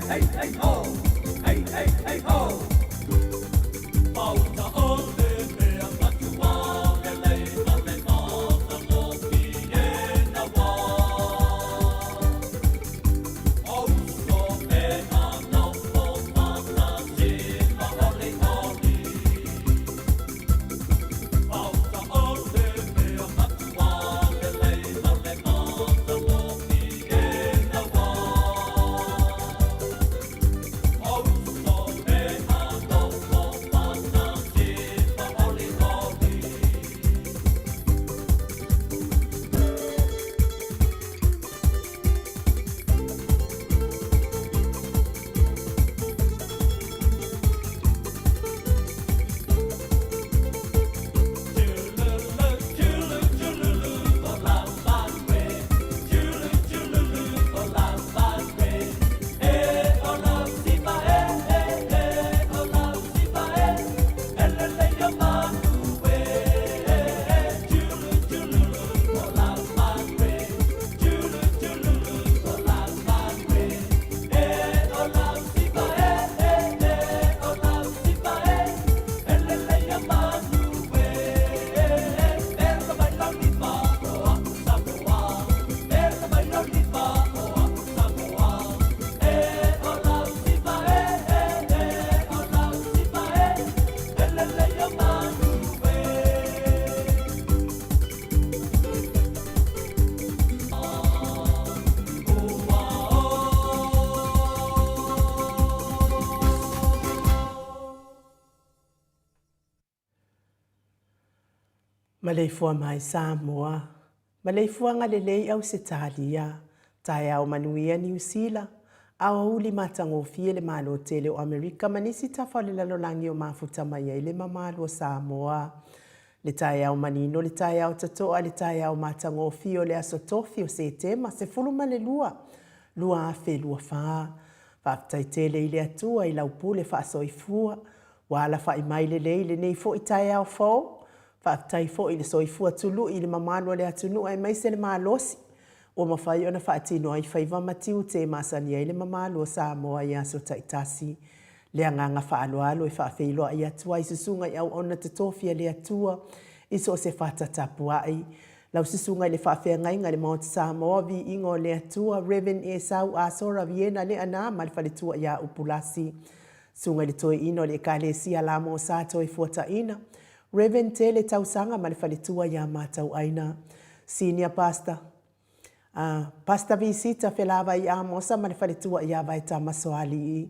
hey, hey, ho! Hey, hey, hey, ho! Pauta ole mea matua, le mata moki e na wā. Auso me ana po mata tima ole oli. Pauta ole mea matua, le mata moki e na wā. Auso me ana po mata tima ole oli. Maleifua mai Samoa, maleifua ngalelei au se talia, tae au manuia New Zealand, au uli matangofie le malo tele o Amerika manisi tafa le lalolangi o mafuta mai le mamalo Samoa. Le tae au manino, le tae au tatoa, le tae au matangofie o le asotofi o se tema, se fuluma le lua afe lua faa. Whaftai tele ile atua i laupule wha soifua, wala wha i maile leile nei fo i tae au fau. Whaatai fo i le soifua tulu i le mamano le atunu ai mai se le malosi. O mawhai ona whaatino ai whaiva matiu te masani ai le mamalo Samoa i aso taitasi. Le anganga whaaloalo i whaafeiloa i atua i susunga i au ona te tofia le atua i so se whaatatapu ai. Lau susunga i le whaafea ngainga le Mount Samoa vi ingo le atua Reverend Esau Asora Viena le ana ma le whaletua i a upulasi. Sunga le toi ino le kalesi alamo sato i fuata ina. Reverend Tele tausanga ma le whaletua ia mātau aina. Senior Pastor. Pastor Visita Felava i Amosa ma le whaletua ia vai tamasoali i.